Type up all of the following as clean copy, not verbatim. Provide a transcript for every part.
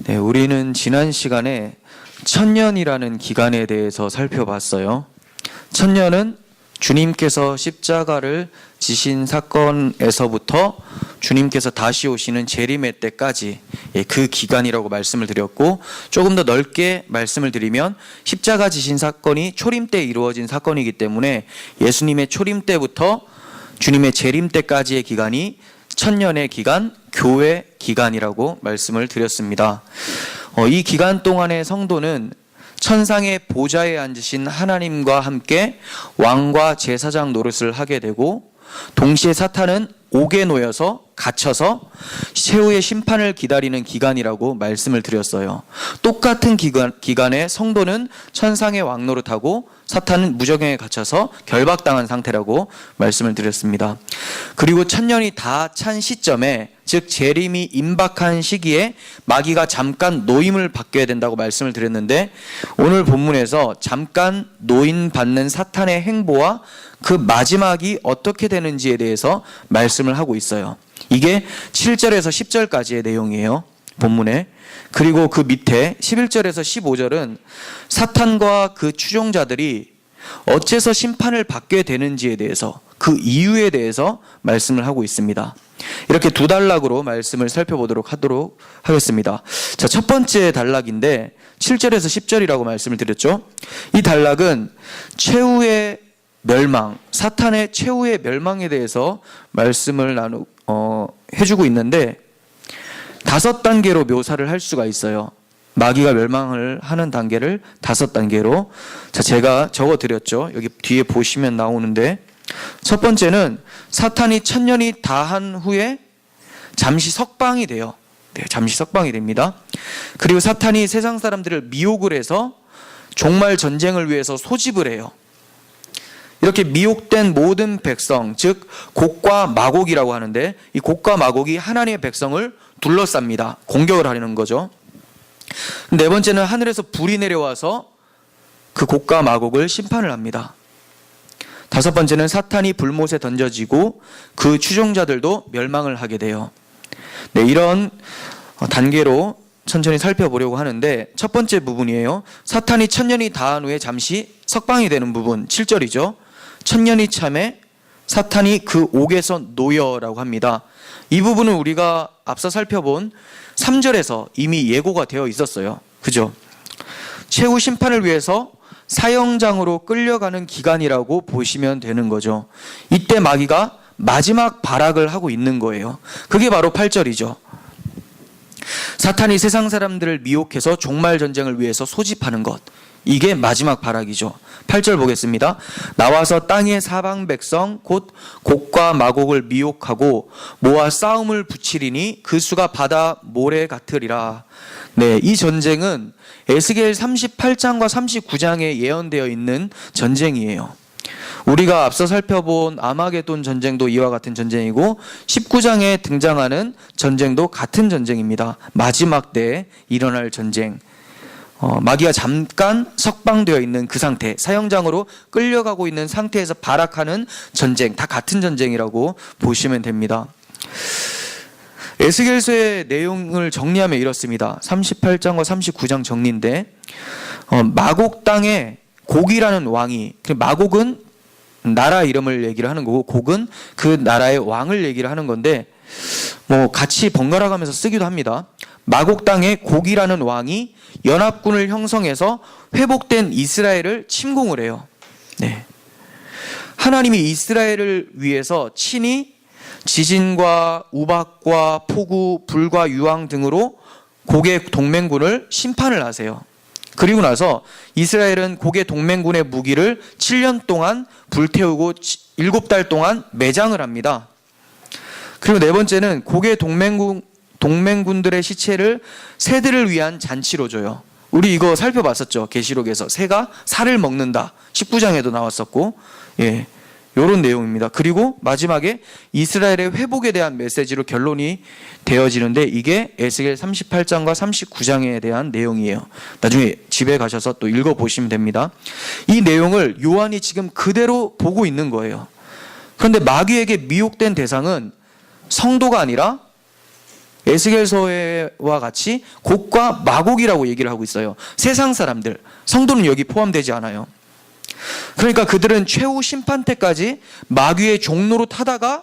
네, 우리는 지난 시간에 천년이라는 기간에 대해서 살펴봤어요. 천년은 주님께서 십자가를 지신 사건에서부터 주님께서 다시 오시는 재림의 때까지 그 기간이라고 말씀을 드렸고, 조금 더 넓게 말씀을 드리면 십자가 지신 사건이 초림 때 이루어진 사건이기 때문에 예수님의 초림 때부터 주님의 재림 때까지의 기간이 천년의 기간, 교회 기간이라고 말씀을 드렸습니다. 이 기간 동안의 성도는 천상의 보좌에 앉으신 하나님과 함께 왕과 제사장 노릇을 하게 되고, 동시에 사탄은 옥에 놓여서 갇혀서 최후의 심판을 기다리는 기간이라고 말씀을 드렸어요. 똑같은 기간에 성도는 천상의 왕 노릇하고 사탄은 무저갱에 갇혀서 결박당한 상태라고 말씀을 드렸습니다. 그리고 천년이 다 찬 시점에, 즉 재림이 임박한 시기에 마귀가 잠깐 노임을 받게 된다고 말씀을 드렸는데, 오늘 본문에서 잠깐 노임받는 사탄의 행보와 그 마지막이 어떻게 되는지에 대해서 말씀을 하고 있어요. 이게 7절에서 10절까지의 내용이에요, 본문에. 그리고 그 밑에 11절에서 15절은 사탄과 그 추종자들이 어째서 심판을 받게 되는지에 대해서, 그 이유에 대해서 말씀을 하고 있습니다. 이렇게 두 단락으로 말씀을 살펴보도록 하겠습니다. 자, 첫 번째 단락인데 7절에서 10절이라고 말씀을 드렸죠. 이 단락은 최후의 멸망, 사탄의 최후의 멸망에 대해서 말씀을 해주고 있는데, 5단계로 묘사를 할 수가 있어요. 마귀가 멸망을 하는 단계를 5단계로. 자, 제가 적어드렸죠. 여기 뒤에 보시면 나오는데, 첫 번째는 사탄이 천년이 다한 후에 잠시 석방이 돼요. 네, 잠시 석방이 됩니다. 그리고 사탄이 세상 사람들을 미혹을 해서 종말 전쟁을 위해서 소집을 해요. 이렇게 미혹된 모든 백성, 즉 곡과 마곡이라고 하는데, 이 곡과 마곡이 하나님의 백성을 둘러쌉니다. 공격을 하려는 거죠. 네 번째는 하늘에서 불이 내려와서 그 곡과 마곡을 심판을 합니다. 5번째는 사탄이 불못에 던져지고 그 추종자들도 멸망을 하게 돼요. 네, 이런 단계로 천천히 살펴보려고 하는데, 첫 번째 부분이에요. 사탄이 천년이 다한 후에 잠시 석방이 되는 부분, 7절이죠. 천년이 참에 사탄이 그 옥에서 놓여라고 합니다. 이 부분은 우리가 앞서 살펴본 3절에서 이미 예고가 되어 있었어요. 그죠? 최후 심판을 위해서 사형장으로 끌려가는 기간이라고 보시면 되는 거죠. 이때 마귀가 마지막 발악을 하고 있는 거예요. 그게 바로 8절이죠. 사탄이 세상 사람들을 미혹해서 종말 전쟁을 위해서 소집하는 것, 이게 마지막 발악이죠. 8절 보겠습니다. 나와서 땅의 사방 백성 곧 곡과 마곡을 미혹하고 모아 싸움을 붙이리니 그 수가 바다 모래 같으리라. 네, 이 전쟁은 에스겔 38장과 39장에 예언되어 있는 전쟁이에요. 우리가 앞서 살펴본 아마게돈 전쟁도 이와 같은 전쟁이고, 19장에 등장하는 전쟁도 같은 전쟁입니다. 마지막 때에 일어날 전쟁. 마귀가 잠깐 석방되어 있는 그 상태, 사형장으로 끌려가고 있는 상태에서 발악하는 전쟁, 다 같은 전쟁이라고 보시면 됩니다. 에스겔서의 내용을 정리하면 이렇습니다. 38장과 39장 정리인데, 마곡 땅에 곡이라는 왕이, 마곡은 나라 이름을 얘기를 하는 거고, 곡은 그 나라의 왕을 얘기를 하는 건데, 같이 번갈아 가면서 쓰기도 합니다. 마곡 땅에 곡이라는 왕이 연합군을 형성해서 회복된 이스라엘을 침공을 해요. 네. 하나님이 이스라엘을 위해서 친히 지진과 우박과 폭우, 불과 유황 등으로 곡의 동맹군을 심판을 하세요. 그리고 나서 이스라엘은 곡의 동맹군의 무기를 7년 동안 불태우고 7달 동안 매장을 합니다. 그리고 네 번째는 곡의 동맹군들의 시체를 새들을 위한 잔치로 줘요. 우리 이거 살펴봤었죠. 계시록에서 새가 살을 먹는다. 19장에도 나왔었고, 이런 내용입니다. 그리고 마지막에 이스라엘의 회복에 대한 메시지로 결론이 되어지는데, 이게 에스겔 38장과 39장에 대한 내용이에요. 나중에 집에 가셔서 또 읽어보시면 됩니다. 이 내용을 요한이 지금 그대로 보고 있는 거예요. 그런데 마귀에게 미혹된 대상은 성도가 아니라 에스겔서와 같이 곡과 마곡이라고 얘기를 하고 있어요. 세상 사람들, 성도는 여기 포함되지 않아요. 그러니까 그들은 최후 심판 때까지 마귀의 종로로 타다가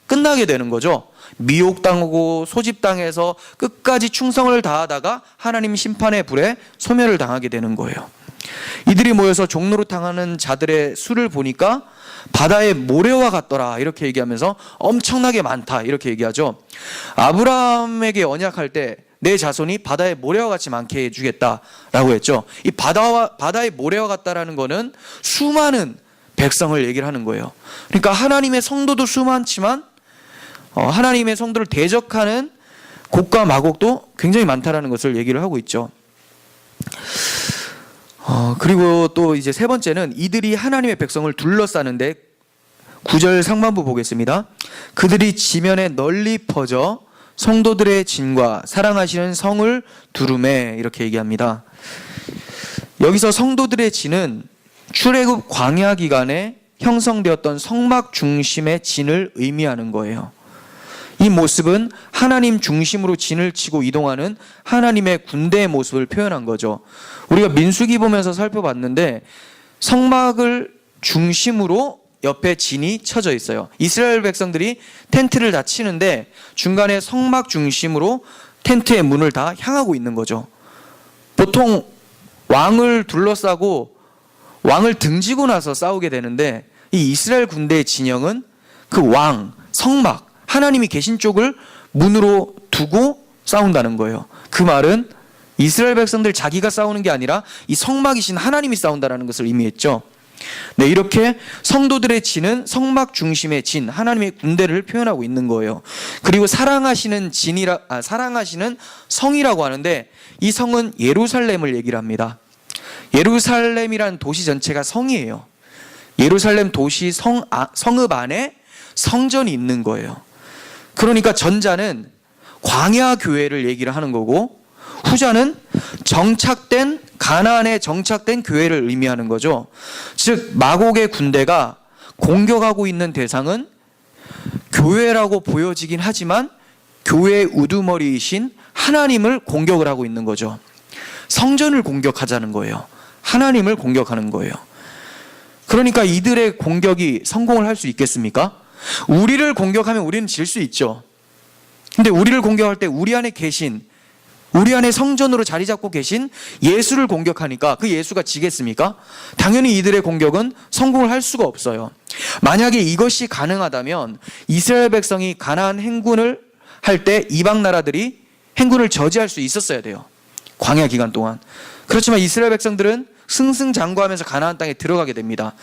끝나게 되는 거죠. 미혹당하고 소집당해서 끝까지 충성을 다하다가 하나님 심판의 불에 소멸을 당하게 되는 거예요. 이들이 모여서 종로로 당하는 자들의 수를 보니까 바다의 모래와 같더라 이렇게 얘기하면서 엄청나게 많다 이렇게 얘기하죠. 아브라함에게 언약할 때 내 자손이 바다의 모래와 같이 많게 해주겠다라고 했죠. 이 바다의 모래와 같다라는 거는 수많은 백성을 얘기를 하는 거예요. 그러니까 하나님의 성도도 수많지만 하나님의 성도를 대적하는 곡과 마곡도 굉장히 많다라는 것을 얘기를 하고 있죠. 그리고 또 이제 세 번째는 이들이 하나님의 백성을 둘러싸는데 9절 상반부 보겠습니다. 그들이 지면에 널리 퍼져 성도들의 진과 사랑하시는 성을 두루매 이렇게 얘기합니다. 여기서 성도들의 진은 출애굽 광야 기간에 형성되었던 성막 중심의 진을 의미하는 거예요. 이 모습은 하나님 중심으로 진을 치고 이동하는 하나님의 군대의 모습을 표현한 거죠. 우리가 민수기 보면서 살펴봤는데 성막을 중심으로 옆에 진이 쳐져 있어요. 이스라엘 백성들이 텐트를 다 치는데 중간에 성막 중심으로 텐트의 문을 다 향하고 있는 거죠. 보통 왕을 둘러싸고 왕을 등지고 나서 싸우게 되는데 이 이스라엘 군대의 진영은 그 왕, 성막, 하나님이 계신 쪽을 문으로 두고 싸운다는 거예요. 그 말은 이스라엘 백성들 자기가 싸우는 게 아니라 이 성막이신 하나님이 싸운다는 것을 의미했죠. 네, 이렇게 성도들의 진은 성막 중심의 진, 하나님의 군대를 표현하고 있는 거예요. 그리고 사랑하시는 성이라고 하는데 이 성은 예루살렘을 얘기를 합니다. 예루살렘이란 도시 전체가 성이에요. 예루살렘 도시 성읍 안에 성전이 있는 거예요. 그러니까 전자는 광야 교회를 얘기를 하는 거고 후자는 가나안에 정착된 교회를 의미하는 거죠. 즉 마곡의 군대가 공격하고 있는 대상은 교회라고 보여지긴 하지만 교회의 우두머리이신 하나님을 공격을 하고 있는 거죠. 성전을 공격하자는 거예요. 하나님을 공격하는 거예요. 그러니까 이들의 공격이 성공을 할 수 있겠습니까? 우리를 공격하면 우리는 질 수 있죠. 근데 우리를 공격할 때 우리 안에 성전으로 자리 잡고 계신 예수를 공격하니까 그 예수가 지겠습니까? 당연히 이들의 공격은 성공을 할 수가 없어요. 만약에 이것이 가능하다면 이스라엘 백성이 가나안 행군을 할 때 이방 나라들이 행군을 저지할 수 있었어야 돼요. 광야 기간 동안. 그렇지만 이스라엘 백성들은 승승장구하면서 가나안 땅에 들어가게 됩니다.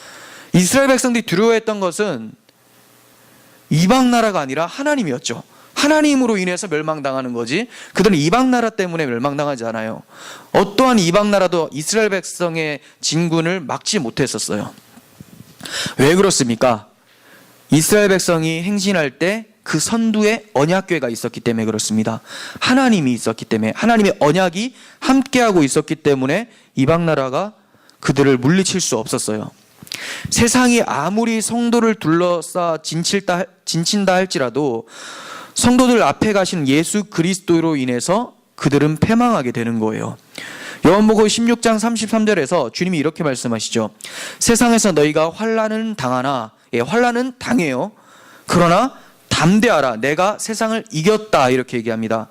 이스라엘 백성들이 두려워했던 것은 이방 나라가 아니라 하나님이었죠. 하나님으로 인해서 멸망당하는 거지 그들은 이방 나라 때문에 멸망당하지 않아요. 어떠한 이방 나라도 이스라엘 백성의 진군을 막지 못했었어요. 왜 그렇습니까? 이스라엘 백성이 행진할 때 그 선두에 언약궤가 있었기 때문에 그렇습니다. 하나님이 있었기 때문에 하나님의 언약이 함께하고 있었기 때문에 이방 나라가 그들을 물리칠 수 없었어요. 세상이 아무리 성도를 둘러싸 진친다 할지라도 성도들 앞에 가신 예수 그리스도로 인해서 그들은 패망하게 되는 거예요. 요한복음 16장 33절에서 주님이 이렇게 말씀하시죠. 세상에서 너희가 환난은 당하나, 환난은 당해요. 그러나 담대하라, 내가 세상을 이겼다 이렇게 얘기합니다.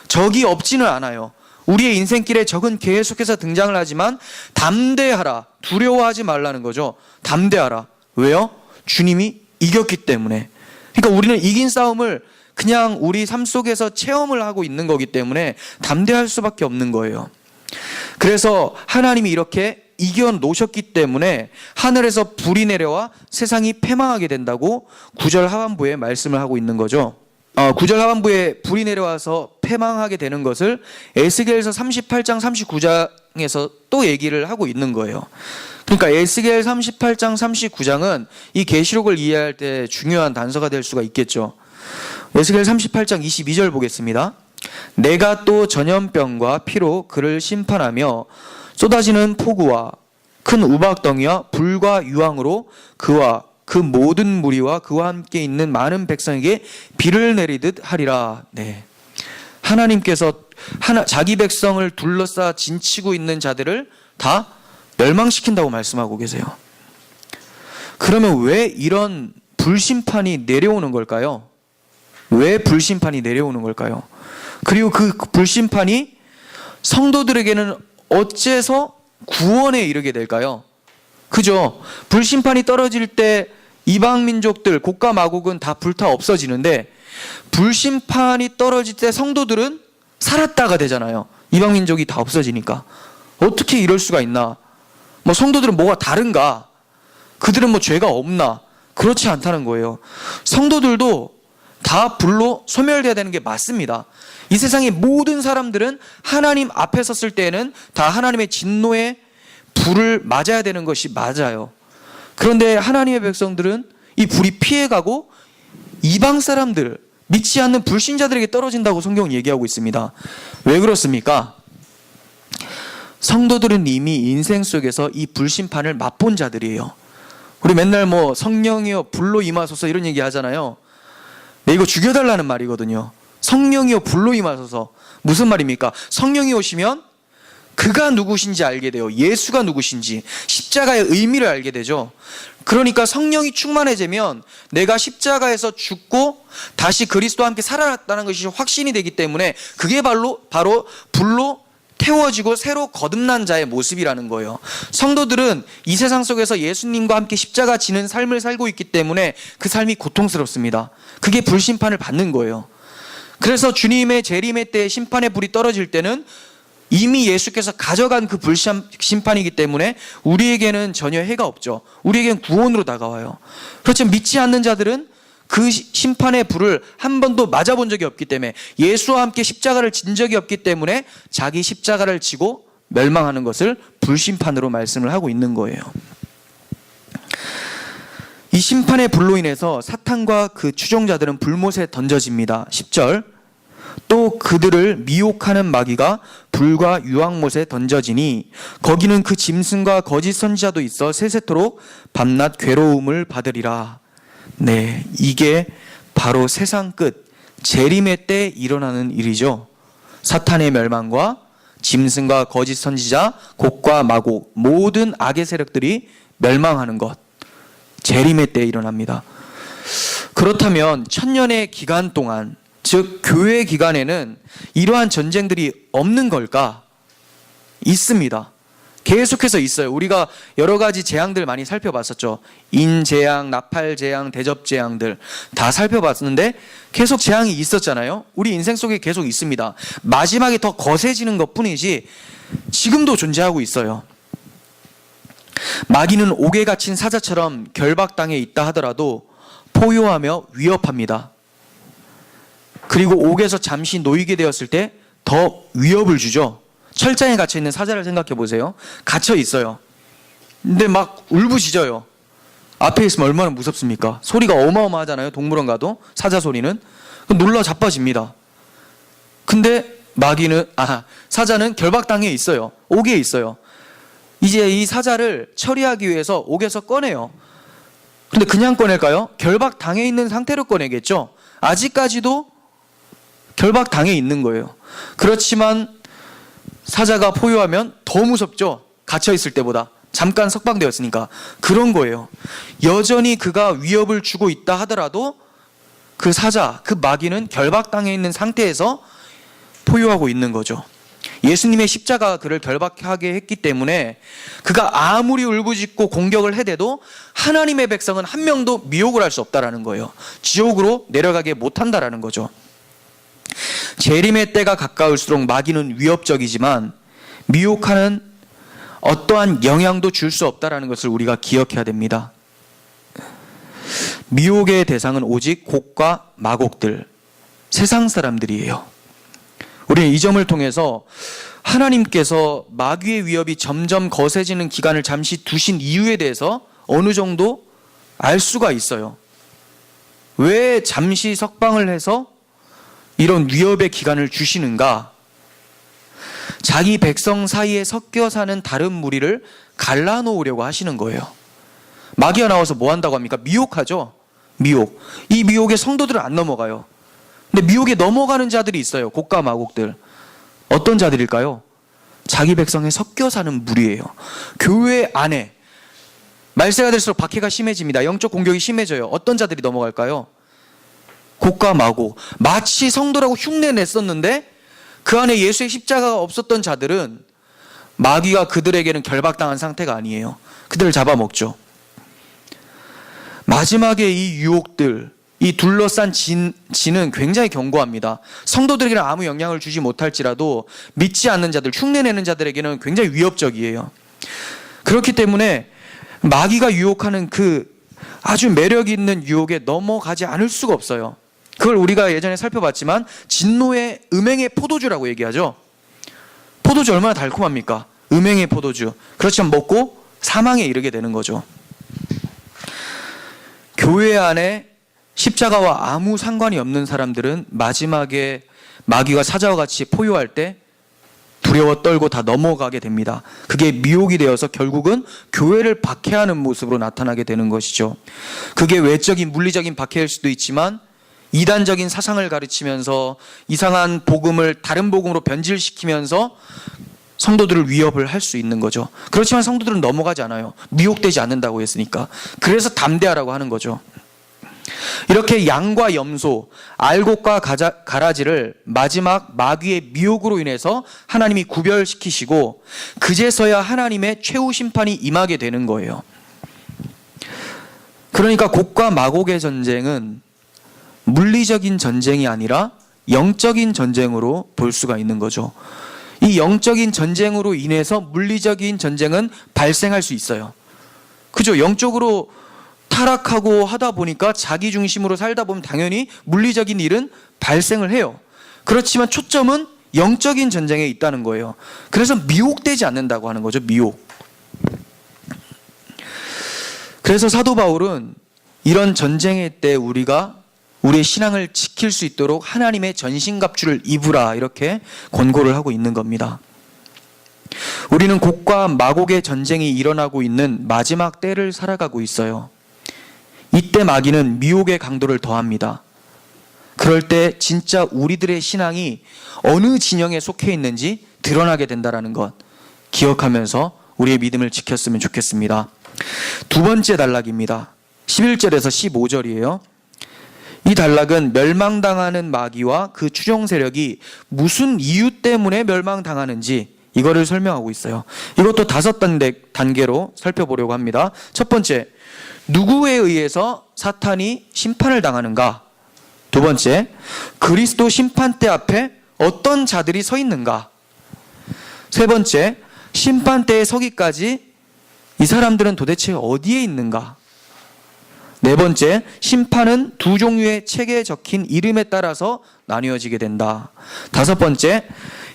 적이 없지는 않아요. 우리의 인생길에 적은 계속해서 등장을 하지만 담대하라, 두려워하지 말라는 거죠. 담대하라. 왜요? 주님이 이겼기 때문에. 그러니까 우리는 이긴 싸움을 그냥 우리 삶 속에서 체험을 하고 있는 거기 때문에 담대할 수밖에 없는 거예요. 그래서 하나님이 이렇게 이겨놓으셨기 때문에 하늘에서 불이 내려와 세상이 패망하게 된다고 9절 하반부에 말씀을 하고 있는 거죠. 9절 하반부에 불이 내려와서 패망하게 되는 것을 에스겔서 38장 39장에서 또 얘기를 하고 있는 거예요. 그러니까 에스겔 38장 39장은 이 계시록을 이해할 때 중요한 단서가 될 수가 있겠죠. 에스겔 38장 22절 보겠습니다. 내가 또 전염병과 피로 그를 심판하며 쏟아지는 폭우와 큰 우박덩이와 불과 유황으로 그와 그 모든 무리와 그와 함께 있는 많은 백성에게 비를 내리듯 하리라. 네. 하나님께서 자기 백성을 둘러싸 진치고 있는 자들을 다 멸망시킨다고 말씀하고 계세요. 그러면 왜 이런 불심판이 내려오는 걸까요? 왜 불심판이 내려오는 걸까요? 그리고 그 불심판이 성도들에게는 어째서 구원에 이르게 될까요? 그죠? 불심판이 떨어질 때 이방 민족들, 곡과 마곡은 다 불타 없어지는데 불심판이 떨어질 때 성도들은 살았다가 되잖아요. 이방 민족이 다 없어지니까. 어떻게 이럴 수가 있나? 뭐 성도들은 뭐가 다른가? 그들은 뭐 죄가 없나? 그렇지 않다는 거예요. 성도들도 다 불로 소멸돼야 되는 게 맞습니다. 이 세상의 모든 사람들은 하나님 앞에 섰을 때에는 다 하나님의 진노의 불을 맞아야 되는 것이 맞아요. 그런데 하나님의 백성들은 이 불이 피해가고 이방 사람들, 믿지 않는 불신자들에게 떨어진다고 성경은 얘기하고 있습니다. 왜 그렇습니까? 성도들은 이미 인생 속에서 이 불심판을 맛본 자들이에요. 우리 맨날 뭐 성령이여 불로 임하소서 이런 얘기 하잖아요. 네, 이거 죽여달라는 말이거든요. 성령이여 불로 임하소서. 무슨 말입니까? 성령이 오시면 그가 누구신지 알게 돼요. 예수가 누구신지, 십자가의 의미를 알게 되죠. 그러니까 성령이 충만해지면 내가 십자가에서 죽고 다시 그리스도와 함께 살아났다는 것이 확신이 되기 때문에 그게 바로 불로 태워지고 새로 거듭난 자의 모습이라는 거예요. 성도들은 이 세상 속에서 예수님과 함께 십자가 지는 삶을 살고 있기 때문에 그 삶이 고통스럽습니다. 그게 불심판을 받는 거예요. 그래서 주님의 재림의 때 심판의 불이 떨어질 때는 이미 예수께서 가져간 그 불심판이기 때문에 우리에게는 전혀 해가 없죠. 우리에게는 구원으로 다가와요. 그렇지만 믿지 않는 자들은 그 심판의 불을 한 번도 맞아본 적이 없기 때문에, 예수와 함께 십자가를 진 적이 없기 때문에 자기 십자가를 지고 멸망하는 것을 불심판으로 말씀을 하고 있는 거예요. 이 심판의 불로 인해서 사탄과 그 추종자들은 불못에 던져집니다. 10절, 또 그들을 미혹하는 마귀가 불과 유황못에 던져지니 거기는 그 짐승과 거짓 선지자도 있어 세세토록 밤낮 괴로움을 받으리라. 네, 이게 바로 세상 끝 재림의 때 일어나는 일이죠. 사탄의 멸망과 짐승과 거짓 선지자, 곡과 마곡, 모든 악의 세력들이 멸망하는 것, 재림의 때 일어납니다. 그렇다면 천년의 기간 동안, 즉 교회 기간에는 이러한 전쟁들이 없는 걸까? 있습니다. 계속해서 있어요. 우리가 여러 가지 재앙들 많이 살펴봤었죠. 인재앙, 나팔재앙, 대접재앙들 다 살펴봤는데 계속 재앙이 있었잖아요. 우리 인생 속에 계속 있습니다. 마지막에 더 거세지는 것뿐이지 지금도 존재하고 있어요. 마귀는 옥에 갇힌 사자처럼 결박당해 있다 하더라도 포효하며 위협합니다. 그리고 옥에서 잠시 놓이게 되었을 때 더 위협을 주죠. 철장에 갇혀있는 사자를 생각해 보세요. 갇혀 있어요. 근데 막 울부짖어요. 앞에 있으면 얼마나 무섭습니까? 소리가 어마어마하잖아요. 동물원 가도 사자 소리는. 놀라 자빠집니다. 근데 사자는 결박당해 있어요. 옥에 있어요. 이제 이 사자를 처리하기 위해서 옥에서 꺼내요. 근데 그냥 꺼낼까요? 결박당해 있는 상태로 꺼내겠죠. 아직까지도 결박당해 있는 거예요. 그렇지만 사자가 포효하면 더 무섭죠. 갇혀있을 때보다. 잠깐 석방되었으니까. 그런 거예요. 여전히 그가 위협을 주고 있다 하더라도 그 사자, 그 마귀는 결박당해 있는 상태에서 포효하고 있는 거죠. 예수님의 십자가가 그를 결박하게 했기 때문에 그가 아무리 울부짖고 공격을 해대도 하나님의 백성은 한 명도 미혹을 할 수 없다라는 거예요. 지옥으로 내려가게 못한다라는 거죠. 재림의 때가 가까울수록 마귀는 위협적이지만 미혹하는 어떠한 영향도 줄 수 없다라는 것을 우리가 기억해야 됩니다. 미혹의 대상은 오직 곡과 마곡들, 세상 사람들이에요. 우리는 이 점을 통해서 하나님께서 마귀의 위협이 점점 거세지는 기간을 잠시 두신 이유에 대해서 어느 정도 알 수가 있어요. 왜 잠시 석방을 해서 이런 위협의 기간을 주시는가? 자기 백성 사이에 섞여 사는 다른 무리를 갈라놓으려고 하시는 거예요. 마귀가 나와서 뭐 한다고 합니까? 미혹하죠. 미혹. 이 미혹에 성도들은 안 넘어가요. 근데 미혹에 넘어가는 자들이 있어요. 곡과 마곡들. 어떤 자들일까요? 자기 백성에 섞여 사는 무리예요. 교회 안에 말세가 될수록 박해가 심해집니다. 영적 공격이 심해져요. 어떤 자들이 넘어갈까요? 곡과 마곡. 마치 성도라고 흉내 냈었는데 그 안에 예수의 십자가가 없었던 자들은 마귀가 그들에게는 결박당한 상태가 아니에요. 그들을 잡아먹죠. 마지막에 이 유혹들, 이 둘러싼 진은 굉장히 견고합니다. 성도들에게는 아무 영향을 주지 못할지라도 믿지 않는 자들, 흉내내는 자들에게는 굉장히 위협적이에요. 그렇기 때문에 마귀가 유혹하는 그 아주 매력 있는 유혹에 넘어가지 않을 수가 없어요. 그걸 우리가 예전에 살펴봤지만 진노의 음행의 포도주라고 얘기하죠. 포도주 얼마나 달콤합니까? 음행의 포도주. 그렇지만 먹고 사망에 이르게 되는 거죠. 교회 안에 십자가와 아무 상관이 없는 사람들은 마지막에 마귀가 사자와 같이 포효할 때 두려워 떨고 다 넘어가게 됩니다. 그게 미혹이 되어서 결국은 교회를 박해하는 모습으로 나타나게 되는 것이죠. 그게 외적인 물리적인 박해일 수도 있지만 이단적인 사상을 가르치면서 이상한 복음을 다른 복음으로 변질시키면서 성도들을 위협을 할 수 있는 거죠. 그렇지만 성도들은 넘어가지 않아요. 미혹되지 않는다고 했으니까. 그래서 담대하라고 하는 거죠. 이렇게 양과 염소, 알곡과 가라지를 마지막 마귀의 미혹으로 인해서 하나님이 구별시키시고 그제서야 하나님의 최후 심판이 임하게 되는 거예요. 그러니까 곡과 마곡의 전쟁은 물리적인 전쟁이 아니라 영적인 전쟁으로 볼 수가 있는 거죠. 이 영적인 전쟁으로 인해서 물리적인 전쟁은 발생할 수 있어요. 그죠? 영적으로 타락하고 하다 보니까 자기 중심으로 살다 보면 당연히 물리적인 일은 발생을 해요. 그렇지만 초점은 영적인 전쟁에 있다는 거예요. 그래서 미혹되지 않는다고 하는 거죠. 미혹. 그래서 사도 바울은 이런 전쟁의 때 우리가 우리의 신앙을 지킬 수 있도록 하나님의 전신갑주를 입으라 이렇게 권고를 하고 있는 겁니다. 우리는 곡과 마곡의 전쟁이 일어나고 있는 마지막 때를 살아가고 있어요. 이때 마귀는 미혹의 강도를 더합니다. 그럴 때 진짜 우리들의 신앙이 어느 진영에 속해 있는지 드러나게 된다는 것 기억하면서 우리의 믿음을 지켰으면 좋겠습니다. 두 번째 단락입니다. 11절에서 15절이에요. 이 단락은 멸망당하는 마귀와 그 추종 세력이 무슨 이유 때문에 멸망당하는지 이거를 설명하고 있어요. 이것도 5단계로 살펴보려고 합니다. 첫 번째, 누구에 의해서 사탄이 심판을 당하는가? 두 번째, 그리스도 심판대 앞에 어떤 자들이 서 있는가? 세 번째, 심판대에 서기까지 이 사람들은 도대체 어디에 있는가? 네 번째, 심판은 두 종류의 책에 적힌 이름에 따라서 나뉘어지게 된다. 다섯 번째,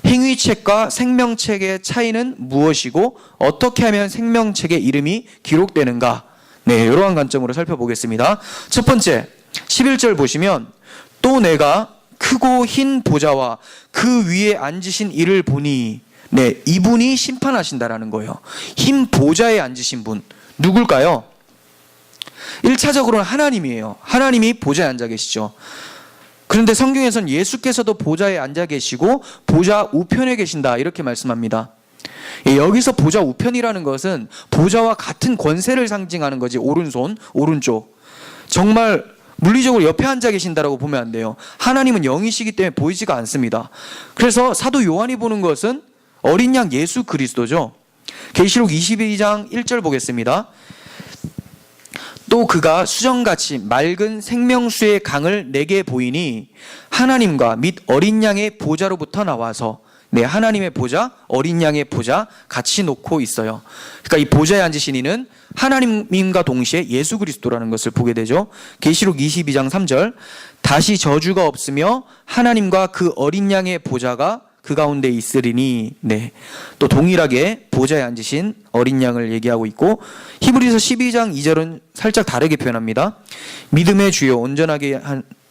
행위책과 생명책의 차이는 무엇이고 어떻게 하면 생명책의 이름이 기록되는가? 네, 이러한 관점으로 살펴보겠습니다. 첫 번째, 11절 보시면 또 내가 크고 흰 보좌와 그 위에 앉으신 이를 보니 네, 이분이 심판하신다라는 거예요. 흰 보좌에 앉으신 분 누굴까요? 1차적으로는 하나님이에요. 하나님이 보좌에 앉아 계시죠. 그런데 성경에서는 예수께서도 보좌에 앉아 계시고 보좌 우편에 계신다 이렇게 말씀합니다. 여기서 보좌 우편이라는 것은 보좌와 같은 권세를 상징하는 거지. 오른손, 오른쪽. 정말 물리적으로 옆에 앉아 계신다라고 보면 안 돼요. 하나님은 영이시기 때문에 보이지가 않습니다. 그래서 사도 요한이 보는 것은 어린 양 예수 그리스도죠. 계시록 22장 1절 보겠습니다. 또 그가 수정같이 맑은 생명수의 강을 내게 보이니 하나님과 및 어린 양의 보좌로부터 나와서 네, 하나님의 보좌, 어린 양의 보좌 같이 놓고 있어요. 그러니까 이 보좌에 앉으신 이는 하나님과 동시에 예수 그리스도라는 것을 보게 되죠. 계시록 22장 3절 다시 저주가 없으며 하나님과 그 어린 양의 보좌가 그 가운데 있으리니 네, 또 동일하게 보좌에 앉으신 어린 양을 얘기하고 있고 히브리서 12장 2절은 살짝 다르게 표현합니다. 믿음의 주요 온전하게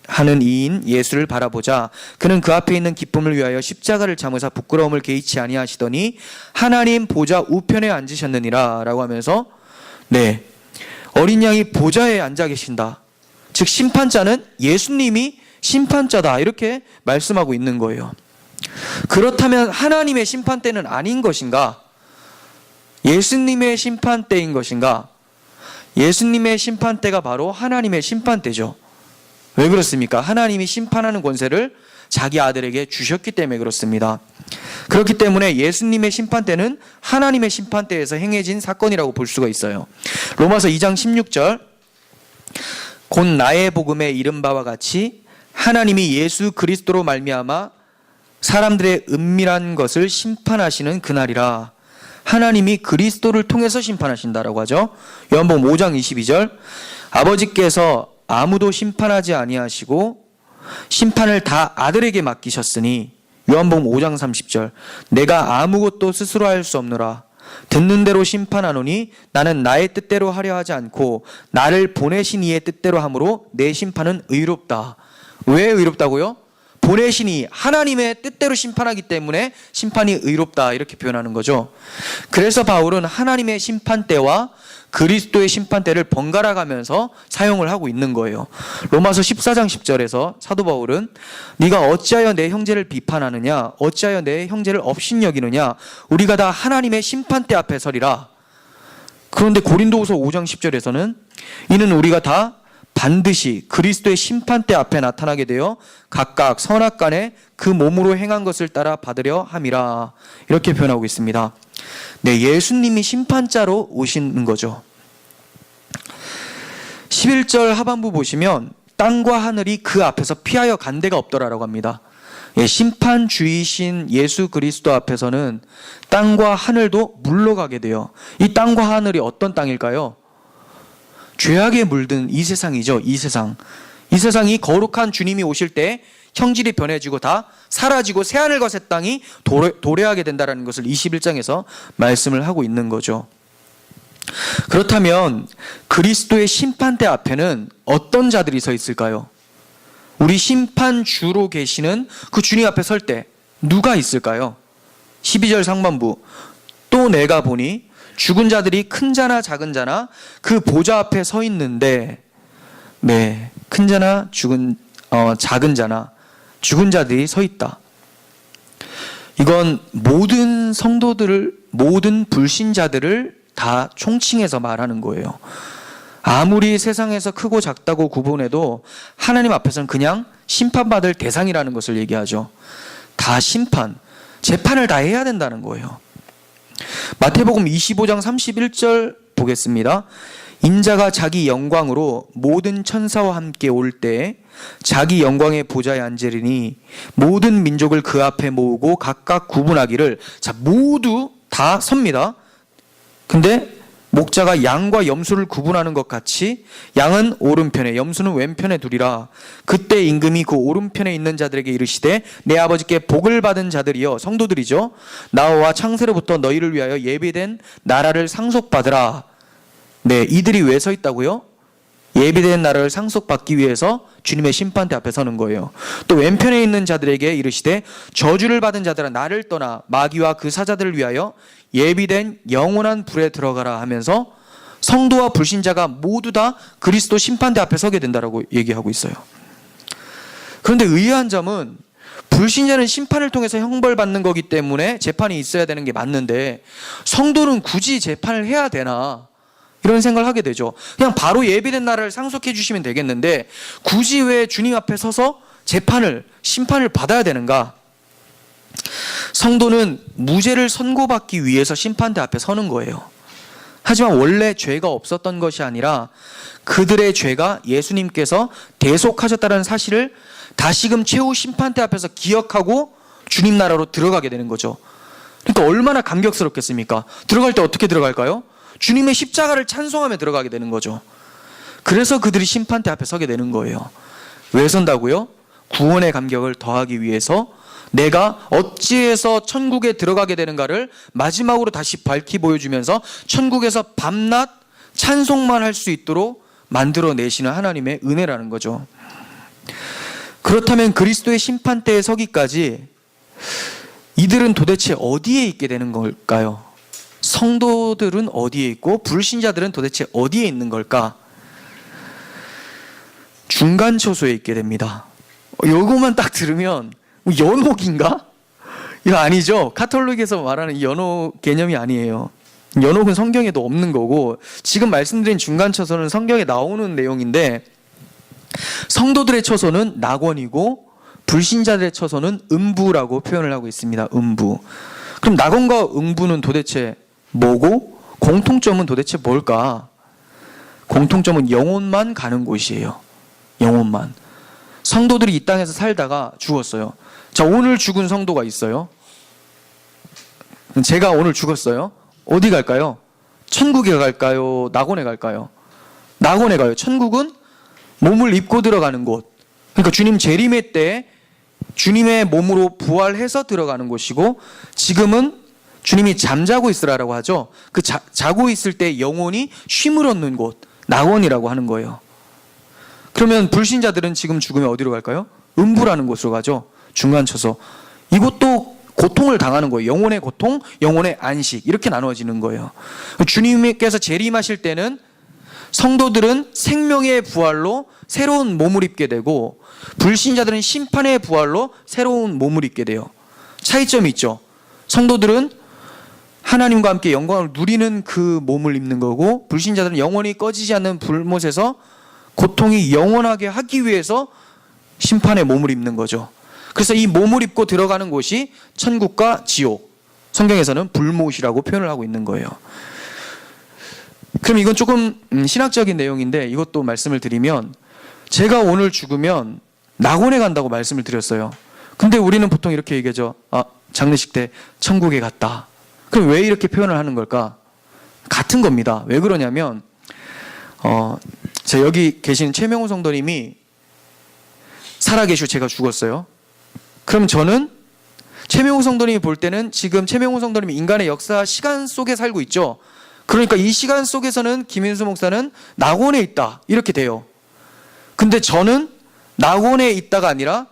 하는 이인 예수를 바라보자. 그는 그 앞에 있는 기쁨을 위하여 십자가를 참으사 부끄러움을 개의치 아니하시더니 하나님 보좌 우편에 앉으셨느니라 라고 하면서 네, 어린 양이 보좌에 앉아 계신다. 즉 심판자는 예수님이 심판자다 이렇게 말씀하고 있는 거예요. 그렇다면 하나님의 심판대는 아닌 것인가? 예수님의 심판대인 것인가? 예수님의 심판대가 바로 하나님의 심판대죠. 왜 그렇습니까? 하나님이 심판하는 권세를 자기 아들에게 주셨기 때문에 그렇습니다. 그렇기 때문에 예수님의 심판대는 하나님의 심판대에서 행해진 사건이라고 볼 수가 있어요. 로마서 2장 16절, 곧 나의 복음에 이른 바와 같이 하나님이 예수 그리스도로 말미암아 사람들의 은밀한 것을 심판하시는 그날이라. 하나님이 그리스도를 통해서 심판하신다라고 하죠. 요한복음 5장 22절, 아버지께서 아무도 심판하지 아니하시고 심판을 다 아들에게 맡기셨으니, 요한복음 5장 30절, 내가 아무것도 스스로 할 수 없노라. 듣는 대로 심판하노니 나는 나의 뜻대로 하려 하지 않고 나를 보내신 이의 뜻대로 함으로 내 심판은 의롭다. 왜 의롭다고요? 보내신 이 하나님의 뜻대로 심판하기 때문에 심판이 의롭다 이렇게 표현하는 거죠. 그래서 바울은 하나님의 심판대와 그리스도의 심판대를 번갈아 가면서 사용을 하고 있는 거예요. 로마서 14장 10절에서 사도 바울은 네가 어찌하여 내 형제를 비판하느냐, 어찌하여 내 형제를 업신여기느냐, 우리가 다 하나님의 심판대 앞에 서리라. 그런데 고린도후서 5장 10절에서는 이는 우리가 다 반드시 그리스도의 심판대 앞에 나타나게 되어 각각 선악간에 그 몸으로 행한 것을 따라 받으려 함이라. 이렇게 표현하고 있습니다. 네, 예수님이 심판자로 오시는 거죠. 11절 하반부 보시면 땅과 하늘이 그 앞에서 피하여 간 데가 없더라라고 합니다. 예, 심판주이신 예수 그리스도 앞에서는 땅과 하늘도 물러가게 돼요. 이 땅과 하늘이 어떤 땅일까요? 죄악에 물든 이 세상이죠. 이 세상. 이 세상이 거룩한 주님이 오실 때 형질이 변해지고 다 사라지고 새하늘 과 새 땅이 도래하게 된다는 것을 21장에서 말씀을 하고 있는 거죠. 그렇다면 그리스도의 심판대 앞에는 어떤 자들이 서 있을까요? 우리 심판주로 계시는 그 주님 앞에 설 때 누가 있을까요? 12절 상반부, 또 내가 보니 죽은 자들이 큰 자나 작은 자나 그 보좌 앞에 서 있는데, 네, 큰 자나 작은 자나 죽은 자들이 서 있다. 이건 모든 성도들을, 모든 불신자들을 다 총칭해서 말하는 거예요. 아무리 세상에서 크고 작다고 구분해도 하나님 앞에서는 그냥 심판받을 대상이라는 것을 얘기하죠. 다 심판, 재판을 다 해야 된다는 거예요. 마태복음 25장 31절 보겠습니다. 인자가 자기 영광으로 모든 천사와 함께 올 때 자기 영광의 보좌에 앉으리니 모든 민족을 그 앞에 모으고 각각 구분하기를. 자, 모두 다 섭니다. 근데 목자가 양과 염소를 구분하는 것 같이 양은 오른편에 염소는 왼편에 두리라. 그때 임금이 그 오른편에 있는 자들에게 이르시되 내 아버지께 복을 받은 자들이여, 성도들이죠, 나와 창세로부터 너희를 위하여 예비된 나라를 상속받으라. 네, 이들이 왜 서 있다고요? 예비된 나라를 상속받기 위해서 주님의 심판대 앞에 서는 거예요. 또 왼편에 있는 자들에게 이르시되 저주를 받은 자들아 나를 떠나 마귀와 그 사자들을 위하여 예비된 영원한 불에 들어가라 하면서 성도와 불신자가 모두 다 그리스도 심판대 앞에 서게 된다라고 얘기하고 있어요. 그런데 의아한 점은 불신자는 심판을 통해서 형벌받는 거기 때문에 재판이 있어야 되는 게 맞는데 성도는 굳이 재판을 해야 되나, 이런 생각을 하게 되죠. 그냥 바로 예비된 나라를 상속해 주시면 되겠는데 굳이 왜 주님 앞에 서서 심판을 받아야 되는가? 성도는 무죄를 선고받기 위해서 심판대 앞에 서는 거예요. 하지만 원래 죄가 없었던 것이 아니라 그들의 죄가 예수님께서 대속하셨다는 사실을 다시금 최후 심판대 앞에서 기억하고 주님 나라로 들어가게 되는 거죠. 그러니까 얼마나 감격스럽겠습니까? 들어갈 때 어떻게 들어갈까요? 주님의 십자가를 찬송하며 들어가게 되는 거죠. 그래서 그들이 심판대 앞에 서게 되는 거예요. 왜 선다고요? 구원의 감격을 더하기 위해서 내가 어찌해서 천국에 들어가게 되는가를 마지막으로 다시 밝히 보여주면서 천국에서 밤낮 찬송만 할 수 있도록 만들어내시는 하나님의 은혜라는 거죠. 그렇다면 그리스도의 심판대에 서기까지 이들은 도대체 어디에 있게 되는 걸까요? 성도들은 어디에 있고 불신자들은 도대체 어디에 있는 걸까? 중간 처소에 있게 됩니다. 요거만 딱 들으면 뭐 연옥인가? 이거 아니죠. 카톨릭에서 말하는 이 연옥 개념이 아니에요. 연옥은 성경에도 없는 거고, 지금 말씀드린 중간처소는 성경에 나오는 내용인데, 성도들의 처소는 낙원이고 불신자들의 처소는 음부라고 표현을 하고 있습니다. 음부. 그럼 낙원과 음부는 도대체 뭐고, 공통점은 도대체 뭘까? 공통점은 영혼만 가는 곳이에요. 영혼만. 성도들이 이 땅에서 살다가 죽었어요. 자, 오늘 죽은 성도가 있어요. 제가 오늘 죽었어요. 어디 갈까요? 천국에 갈까요? 낙원에 갈까요? 낙원에 가요. 천국은 몸을 입고 들어가는 곳. 그러니까 주님 재림의 때 주님의 몸으로 부활해서 들어가는 곳이고, 지금은 주님이 잠자고 있으라라고 하죠. 그 자고 있을 때 영혼이 쉼을 얻는 곳, 낙원이라고 하는 거예요. 그러면 불신자들은 지금 죽으면 어디로 갈까요? 음부라는 곳으로 가죠. 중간처소. 이것도 고통을 당하는 거예요. 영혼의 고통, 영혼의 안식, 이렇게 나누어지는 거예요. 주님께서 재림하실 때는 성도들은 생명의 부활로 새로운 몸을 입게 되고, 불신자들은 심판의 부활로 새로운 몸을 입게 돼요. 차이점이 있죠. 성도들은 하나님과 함께 영광을 누리는 그 몸을 입는 거고, 불신자들은 영원히 꺼지지 않는 불못에서 고통이 영원하게 하기 위해서 심판의 몸을 입는 거죠. 그래서 이 몸을 입고 들어가는 곳이 천국과 지옥, 성경에서는 불못이라고 표현을 하고 있는 거예요. 그럼 이건 조금 신학적인 내용인데, 이것도 말씀을 드리면, 제가 오늘 죽으면 낙원에 간다고 말씀을 드렸어요. 근데 우리는 보통 이렇게 얘기하죠. 장례식 때 천국에 갔다. 그럼 왜 이렇게 표현을 하는 걸까? 같은 겁니다. 왜 그러냐면, 여기 계신 최명호 성도님이 살아계시고 제가 죽었어요. 그럼 저는 최명호 성도님이 볼 때는 지금 최명호 성도님이 인간의 역사 시간 속에 살고 있죠. 그러니까 이 시간 속에서는 김인수 목사는 낙원에 있다, 이렇게 돼요. 근데 저는 낙원에 있다가 아니라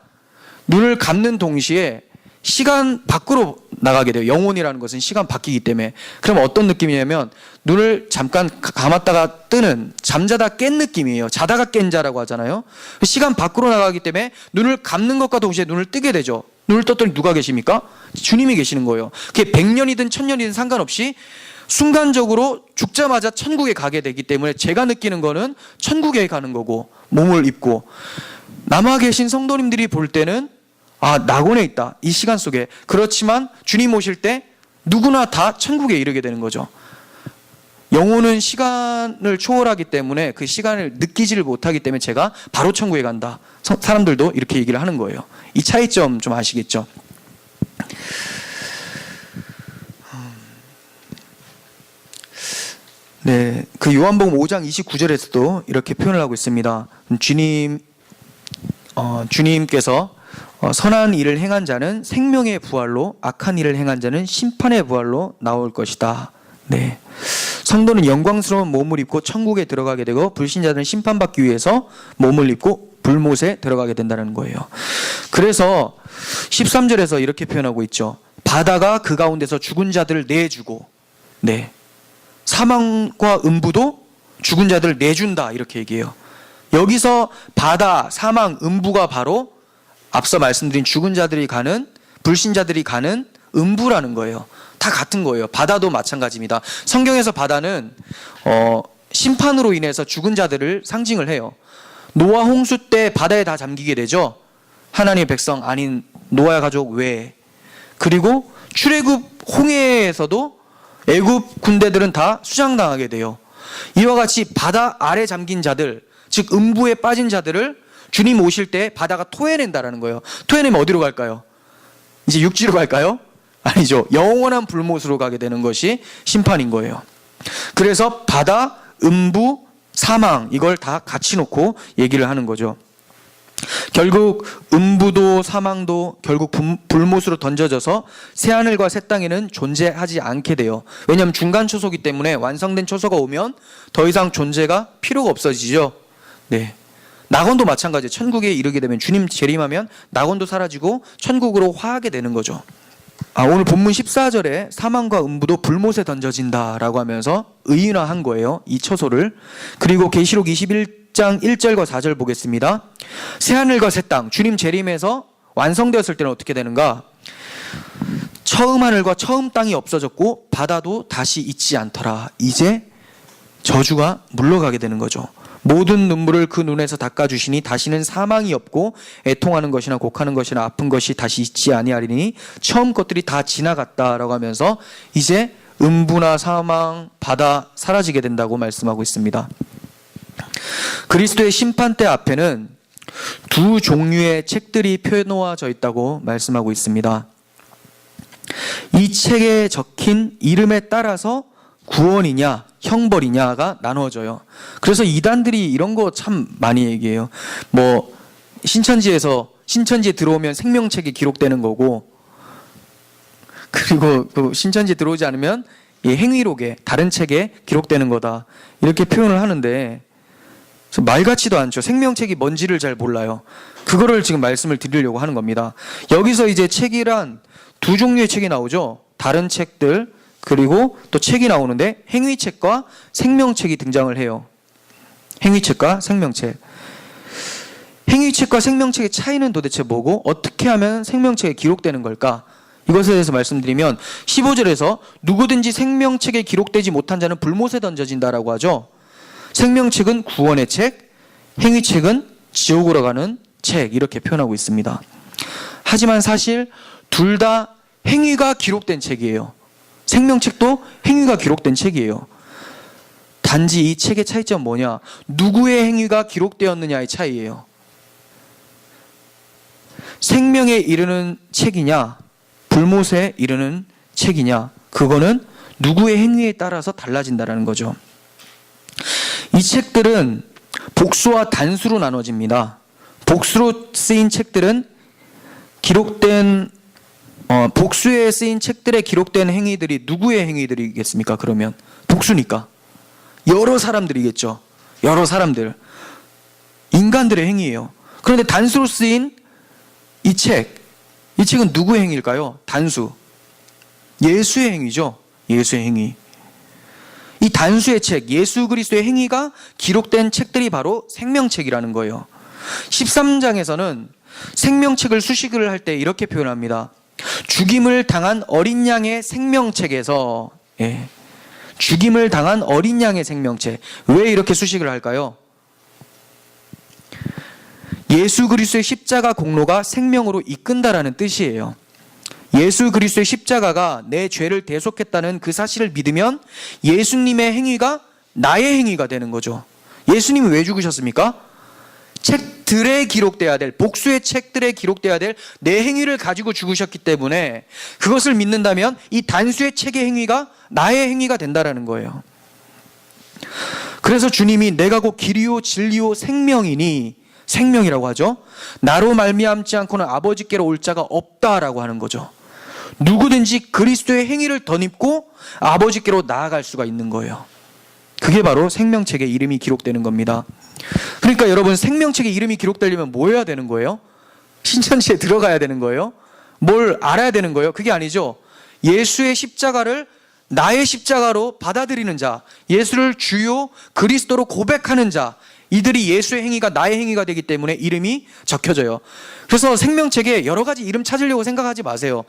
눈을 감는 동시에 시간 밖으로 나가게 돼요. 영혼이라는 것은 시간 바뀌기 때문에. 그럼 어떤 느낌이냐면, 눈을 잠깐 감았다가 뜨는, 잠자다 깬 느낌이에요. 자다가 깬 자라고 하잖아요. 시간 밖으로 나가기 때문에 눈을 감는 것과 동시에 눈을 뜨게 되죠. 눈을 떴더니 누가 계십니까? 주님이 계시는 거예요. 그게 100년이든 1000년이든 상관없이 순간적으로 죽자마자 천국에 가게 되기 때문에, 제가 느끼는 거는 천국에 가는 거고, 몸을 입고, 남아 계신 성도님들이 볼 때는 낙원에 있다, 이 시간 속에. 그렇지만 주님 오실 때 누구나 다 천국에 이르게 되는 거죠. 영혼은 시간을 초월하기 때문에 그 시간을 느끼지를 못하기 때문에 제가 바로 천국에 간다. 사람들도 이렇게 얘기를 하는 거예요. 이 차이점 좀 아시겠죠? 네, 그 요한복음 5장 29절에서도 이렇게 표현을 하고 있습니다. 주님께서 선한 일을 행한 자는 생명의 부활로, 악한 일을 행한 자는 심판의 부활로 나올 것이다. 네, 성도는 영광스러운 몸을 입고 천국에 들어가게 되고, 불신자들은 심판받기 위해서 몸을 입고 불못에 들어가게 된다는 거예요. 그래서 13절에서 이렇게 표현하고 있죠. 바다가 그 가운데서 죽은 자들을 내주고, 네, 사망과 음부도 죽은 자들을 내준다, 이렇게 얘기해요. 여기서 바다, 사망, 음부가 바로 앞서 말씀드린 죽은 자들이 가는, 불신자들이 가는 음부라는 거예요. 다 같은 거예요. 바다도 마찬가지입니다. 성경에서 바다는 심판으로 인해서 죽은 자들을 상징을 해요. 노아 홍수 때 바다에 다 잠기게 되죠. 하나님의 백성 아닌 노아 가족 외에. 그리고 출애굽 홍해에서도 애굽 군대들은 다 수장당하게 돼요. 이와 같이 바다 아래 잠긴 자들, 즉 음부에 빠진 자들을 주님 오실 때 바다가 토해낸다라는 거예요. 토해내면 어디로 갈까요? 이제 육지로 갈까요? 아니죠. 영원한 불못으로 가게 되는 것이 심판인 거예요. 그래서 바다, 음부, 사망, 이걸 다 같이 놓고 얘기를 하는 거죠. 결국 음부도 사망도 결국 불못으로 던져져서 새하늘과 새 땅에는 존재하지 않게 돼요. 왜냐하면 중간 초소이기 때문에 완성된 초소가 오면 더 이상 존재가 필요가 없어지죠. 네, 낙원도 마찬가지예요. 천국에 이르게 되면, 주님 재림하면 낙원도 사라지고 천국으로 화하게 되는 거죠. 오늘 본문 14절에 사망과 음부도 불못에 던져진다라고 하면서 의인화한 거예요, 이 처소를. 그리고 계시록 21장 1절과 4절 보겠습니다. 새하늘과 새 땅, 주님 재림에서 완성되었을 때는 어떻게 되는가? 처음 하늘과 처음 땅이 없어졌고 바다도 다시 있지 않더라. 이제 저주가 물러가게 되는 거죠. 모든 눈물을 그 눈에서 닦아주시니 다시는 사망이 없고 애통하는 것이나 곡하는 것이나 아픈 것이 다시 있지 아니하리니 처음 것들이 다 지나갔다라고 하면서 이제 음부나 사망, 바다 사라지게 된다고 말씀하고 있습니다. 그리스도의 심판대 앞에는 두 종류의 책들이 펴놓아져 있다고 말씀하고 있습니다. 이 책에 적힌 이름에 따라서 구원이냐 형벌이냐가 나누어져요. 그래서 이단들이 이런 거 참 많이 얘기해요. 뭐 신천지에 들어오면 생명책이 기록되는 거고, 그리고 그 신천지에 들어오지 않으면 행위록에 다른 책에 기록되는 거다, 이렇게 표현을 하는데 말 같지도 않죠. 생명책이 뭔지를 잘 몰라요. 그거를 지금 말씀을 드리려고 하는 겁니다. 여기서 이제 책이란 두 종류의 책이 나오죠. 다른 책들, 그리고 또 책이 나오는데 행위책과 생명책이 등장을 해요. 행위책과 생명책. 행위책과 생명책의 차이는 도대체 뭐고 어떻게 하면 생명책에 기록되는 걸까? 이것에 대해서 말씀드리면 15절에서 누구든지 생명책에 기록되지 못한 자는 불못에 던져진다라고 하죠. 생명책은 구원의 책, 행위책은 지옥으로 가는 책, 이렇게 표현하고 있습니다. 하지만 사실 둘 다 행위가 기록된 책이에요. 생명책도 행위가 기록된 책이에요. 단지 이 책의 차이점은 뭐냐? 누구의 행위가 기록되었느냐의 차이예요. 생명에 이르는 책이냐, 불못에 이르는 책이냐, 그거는 누구의 행위에 따라서 달라진다는 거죠. 이 책들은 복수와 단수로 나눠집니다. 복수로 쓰인 책들은 복수에 쓰인 책들에 기록된 행위들이 누구의 행위들이겠습니까? 그러면 복수니까 여러 사람들이겠죠. 여러 사람들, 인간들의 행위예요. 그런데 단수로 쓰인 이 책은 누구의 행위일까요? 단수, 예수의 행위죠. 예수의 행위. 이 단수의 책, 예수 그리스도의 행위가 기록된 책들이 바로 생명책이라는 거예요. 13장에서는 생명책을 수식을 할 때 이렇게 표현합니다. 죽임을 당한 어린 양의 생명책에서, 죽임을 당한 어린 양의 생명책. 왜 이렇게 수식을 할까요? 예수 그리스도의 십자가 공로가 생명으로 이끈다라는 뜻이에요. 예수 그리스도의 십자가가 내 죄를 대속했다는 그 사실을 믿으면 예수님의 행위가 나의 행위가 되는 거죠. 예수님이 왜 죽으셨습니까? 책들에 기록돼야 될, 복수의 책들에 기록돼야 될 내 행위를 가지고 죽으셨기 때문에 그것을 믿는다면 이 단수의 책의 행위가 나의 행위가 된다라는 거예요. 그래서 주님이 내가 곧 길이요 진리요 생명이니, 생명이라고 하죠. 나로 말미암지 않고는 아버지께로 올 자가 없다라고 하는 거죠. 누구든지 그리스도의 행위를 덧입고 아버지께로 나아갈 수가 있는 거예요. 그게 바로 생명책에 이름이 기록되는 겁니다. 그러니까 여러분, 생명책에 이름이 기록되려면 뭐 해야 되는 거예요? 신천지에 들어가야 되는 거예요? 뭘 알아야 되는 거예요? 그게 아니죠. 예수의 십자가를 나의 십자가로 받아들이는 자, 예수를 주요 그리스도로 고백하는 자, 이들이 예수의 행위가 나의 행위가 되기 때문에 이름이 적혀져요. 그래서 생명책에 여러 가지 이름 찾으려고 생각하지 마세요.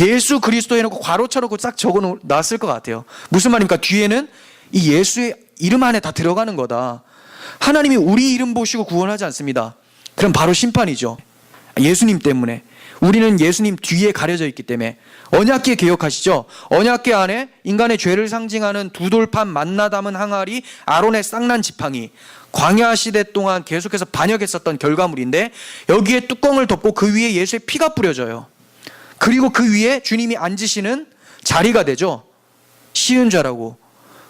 예수 그리스도 해놓고 괄호 쳐놓고 싹 적어놨을 것 같아요. 무슨 말입니까? 뒤에는 이 예수의 이름 안에 다 들어가는 거다. 하나님이 우리 이름 보시고 구원하지 않습니다. 그럼 바로 심판이죠. 예수님 때문에. 우리는 예수님 뒤에 가려져 있기 때문에. 언약궤 기억하시죠? 언약궤 안에 인간의 죄를 상징하는 두 돌판 만나 담은 항아리, 아론의 쌍난 지팡이, 광야 시대 동안 계속해서 반역했었던 결과물인데 여기에 뚜껑을 덮고 그 위에 예수의 피가 뿌려져요. 그리고 그 위에 주님이 앉으시는 자리가 되죠. 시은좌라고.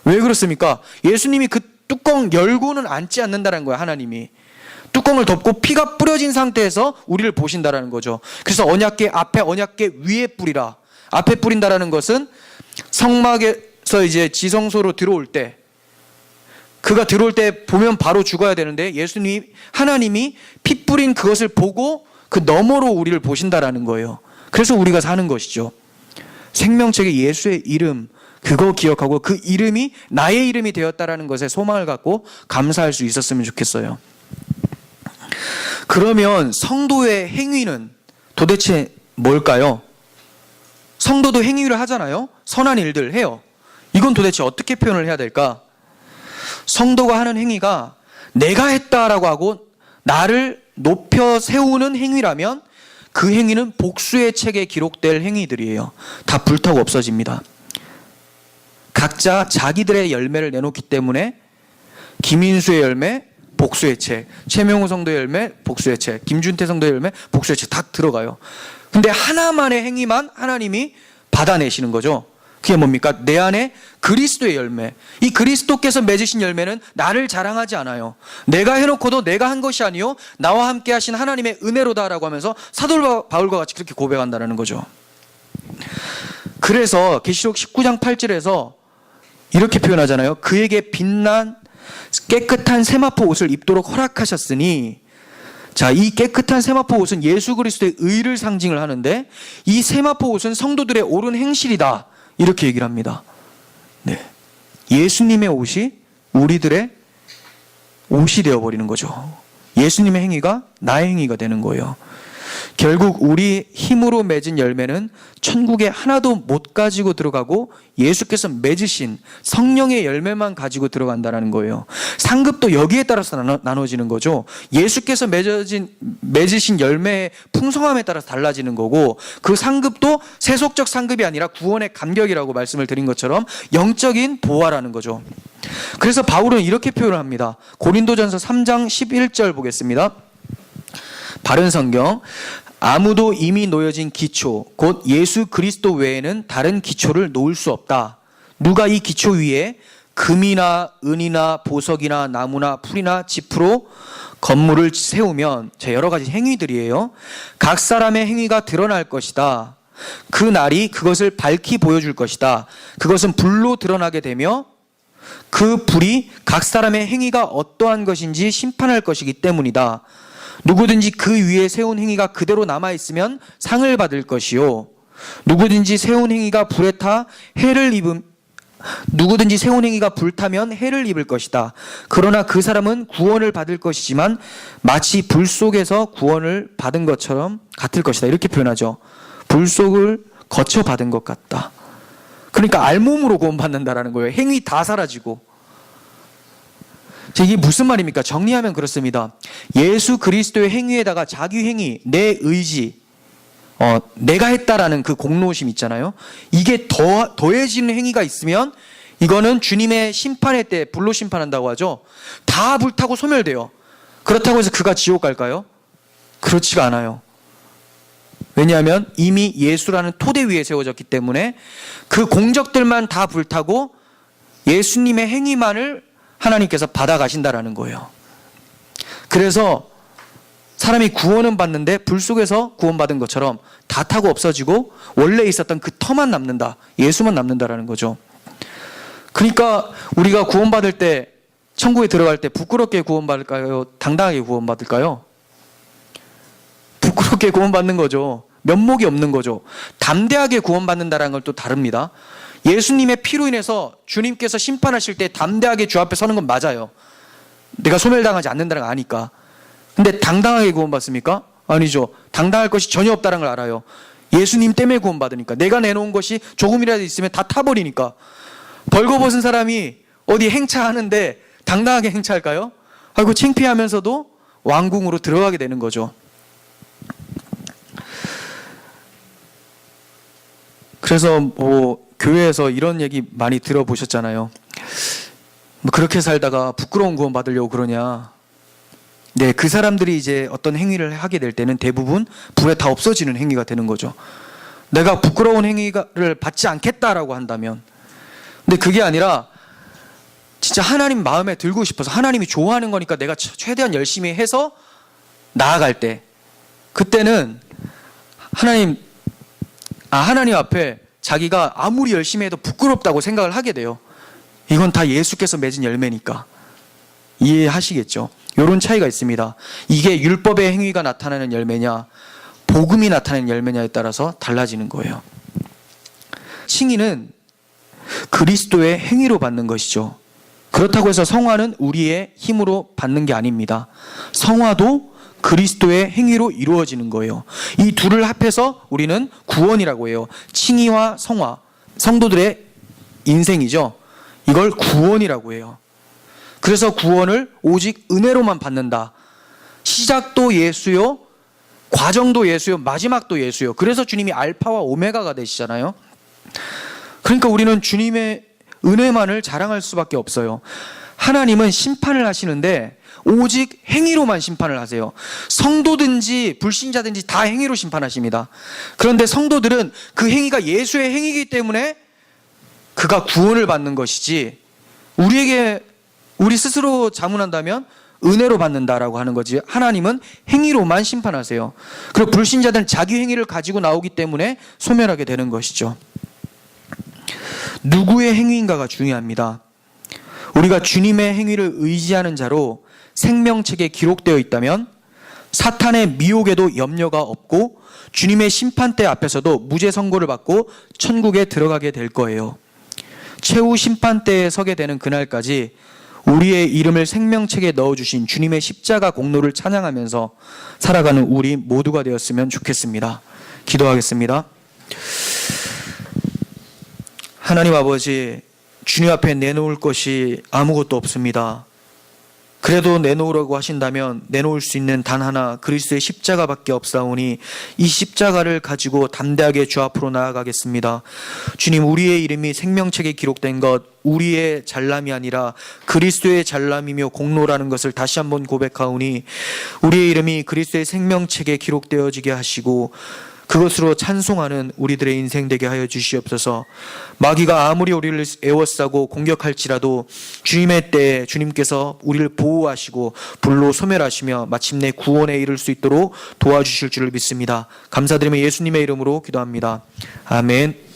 왜 그렇습니까? 예수님이 그 뚜껑 열고는 앉지 않는다는 거예요. 하나님이 뚜껑을 덮고 피가 뿌려진 상태에서 우리를 보신다라는 거죠. 그래서 언약궤 앞에, 언약궤 위에 뿌리라. 앞에 뿌린다라는 것은 성막에서 이제 지성소로 들어올 때, 그가 들어올 때 보면 바로 죽어야 되는데 하나님이 피 뿌린 그것을 보고 그 너머로 우리를 보신다라는 거예요. 그래서 우리가 사는 것이죠. 생명책에 예수의 이름, 그거 기억하고 그 이름이 나의 이름이 되었다라는 것에 소망을 갖고 감사할 수 있었으면 좋겠어요. 그러면 성도의 행위는 도대체 뭘까요? 성도도 행위를 하잖아요. 선한 일들 해요. 이건 도대체 어떻게 표현을 해야 될까? 성도가 하는 행위가 내가 했다라고 하고 나를 높여 세우는 행위라면 그 행위는 복수의 책에 기록될 행위들이에요. 다 불타고 없어집니다. 각자 자기들의 열매를 내놓기 때문에 김인수의 열매, 복수의 책, 최명호 성도의 열매, 복수의 책, 김준태 성도의 열매, 복수의 책 다 들어가요. 근데 하나만의 행위만 하나님이 받아내시는 거죠. 그게 뭡니까? 내 안에 그리스도의 열매. 이 그리스도께서 맺으신 열매는 나를 자랑하지 않아요. 내가 해놓고도 내가 한 것이 아니요 나와 함께 하신 하나님의 은혜로다라고 하면서 사도 바울과 같이 그렇게 고백한다는 거죠. 그래서 계시록 19장 8절에서 이렇게 표현하잖아요. 그에게 빛난 깨끗한 세마포 옷을 입도록 허락하셨으니, 자, 이 깨끗한 세마포 옷은 예수 그리스도의 의를 상징을 하는데 이 세마포 옷은 성도들의 옳은 행실이다, 이렇게 얘기를 합니다. 네, 예수님의 옷이 우리들의 옷이 되어버리는 거죠. 예수님의 행위가 나의 행위가 되는 거예요. 결국 우리 힘으로 맺은 열매는 천국에 하나도 못 가지고 들어가고 예수께서 맺으신 성령의 열매만 가지고 들어간다는 거예요. 상급도 여기에 따라서 나눠지는 거죠. 예수께서 맺으신 열매의 풍성함에 따라서 달라지는 거고, 그 상급도 세속적 상급이 아니라 구원의 감격이라고 말씀을 드린 것처럼 영적인 보화라는 거죠. 그래서 바울은 이렇게 표현을 합니다. 고린도전서 3장 11절 보겠습니다. 바른 성경. 아무도 이미 놓여진 기초 곧 예수 그리스도 외에는 다른 기초를 놓을 수 없다. 누가 이 기초 위에 금이나 은이나 보석이나 나무나 풀이나 짚으로 건물을 세우면, 여러 가지 행위들이에요. 각 사람의 행위가 드러날 것이다. 그 날이 그것을 밝히 보여줄 것이다. 그것은 불로 드러나게 되며 그 불이 각 사람의 행위가 어떠한 것인지 심판할 것이기 때문이다. 누구든지 그 위에 세운 행위가 그대로 남아있으면 상을 받을 것이요, 누구든지 세운 행위가 불타면 해를 입을 것이다. 그러나 그 사람은 구원을 받을 것이지만 마치 불 속에서 구원을 받은 것처럼 같을 것이다, 이렇게 표현하죠. 불 속을 거쳐 받은 것 같다. 그러니까 알몸으로 구원받는다라는 거예요. 행위 다 사라지고. 이게 무슨 말입니까? 정리하면 그렇습니다. 예수 그리스도의 행위에다가 자기 행위, 내 의지, 내가 했다라는 그 공로심 있잖아요. 이게 더해지는 행위가 있으면 이거는 주님의 심판의 때 불로 심판한다고 하죠. 다 불타고 소멸돼요. 그렇다고 해서 그가 지옥 갈까요? 그렇지가 않아요. 왜냐하면 이미 예수라는 토대 위에 세워졌기 때문에 그 공적들만 다 불타고 예수님의 행위만을 하나님께서 받아가신다라는 거예요. 그래서 사람이 구원은 받는데 불 속에서 구원받은 것처럼 다 타고 없어지고 원래 있었던 그 터만 남는다, 예수만 남는다라는 거죠. 그러니까 우리가 구원받을 때, 천국에 들어갈 때 부끄럽게 구원받을까요? 당당하게 구원받을까요? 부끄럽게 구원받는 거죠. 면목이 없는 거죠. 담대하게 구원받는다는 건 또 다릅니다. 예수님의 피로 인해서 주님께서 심판하실 때 담대하게 주 앞에 서는 건 맞아요. 내가 소멸당하지 않는다는 걸 아니까. 근데 당당하게 구원받습니까? 아니죠. 당당할 것이 전혀 없다는 걸 알아요. 예수님 때문에 구원받으니까. 내가 내놓은 것이 조금이라도 있으면 다 타버리니까. 벌거벗은 사람이 어디 행차하는데 당당하게 행차할까요? 아이고, 창피하면서도 왕궁으로 들어가게 되는 거죠. 그래서 교회에서 이런 얘기 많이 들어보셨잖아요. 그렇게 살다가 부끄러운 구원 받으려고 그러냐. 네, 그 사람들이 이제 어떤 행위를 하게 될 때는 대부분 불에 다 없어지는 행위가 되는 거죠. 내가 부끄러운 행위를 받지 않겠다라고 한다면. 근데 그게 아니라 진짜 하나님 마음에 들고 싶어서, 하나님이 좋아하는 거니까 내가 최대한 열심히 해서 나아갈 때, 그때는 하나님 앞에 자기가 아무리 열심히 해도 부끄럽다고 생각을 하게 돼요. 이건 다 예수께서 맺은 열매니까. 이해하시겠죠? 이런 차이가 있습니다. 이게 율법의 행위가 나타나는 열매냐, 복음이 나타내는 열매냐에 따라서 달라지는 거예요. 칭의는 그리스도의 행위로 받는 것이죠. 그렇다고 해서 성화는 우리의 힘으로 받는 게 아닙니다. 성화도 그리스도의 행위로 이루어지는 거예요. 이 둘을 합해서 우리는 구원이라고 해요. 칭의와 성화, 성도들의 인생이죠. 이걸 구원이라고 해요. 그래서 구원을 오직 은혜로만 받는다. 시작도 예수요, 과정도 예수요, 마지막도 예수요. 그래서 주님이 알파와 오메가가 되시잖아요. 그러니까 우리는 주님의 은혜만을 자랑할 수밖에 없어요. 하나님은 심판을 하시는데 오직 행위로만 심판을 하세요. 성도든지 불신자든지 다 행위로 심판하십니다. 그런데 성도들은 그 행위가 예수의 행위이기 때문에 그가 구원을 받는 것이지, 우리 스스로 자문한다면 은혜로 받는다라고 하는 거지, 하나님은 행위로만 심판하세요. 그리고 불신자들은 자기 행위를 가지고 나오기 때문에 소멸하게 되는 것이죠. 누구의 행위인가가 중요합니다. 우리가 주님의 행위를 의지하는 자로 생명책에 기록되어 있다면 사탄의 미혹에도 염려가 없고 주님의 심판대 앞에서도 무죄 선고를 받고 천국에 들어가게 될 거예요. 최후 심판대에 서게 되는 그날까지 우리의 이름을 생명책에 넣어주신 주님의 십자가 공로를 찬양하면서 살아가는 우리 모두가 되었으면 좋겠습니다. 기도하겠습니다. 하나님 아버지, 주님 앞에 내놓을 것이 아무것도 없습니다. 그래도 내놓으라고 하신다면 내놓을 수 있는 단 하나, 그리스도의 십자가밖에 없사오니 이 십자가를 가지고 담대하게 주 앞으로 나아가겠습니다. 주님, 우리의 이름이 생명책에 기록된 것, 우리의 잘남이 아니라 그리스도의 잘남이며 공로라는 것을 다시 한번 고백하오니 우리의 이름이 그리스도의 생명책에 기록되어지게 하시고 그것으로 찬송하는 우리들의 인생 되게 하여 주시옵소서. 마귀가 아무리 우리를 애워싸고 공격할지라도 주님의 때에 주님께서 우리를 보호하시고 불로 소멸하시며 마침내 구원에 이를 수 있도록 도와주실 줄을 믿습니다. 감사드리며 예수님의 이름으로 기도합니다. 아멘.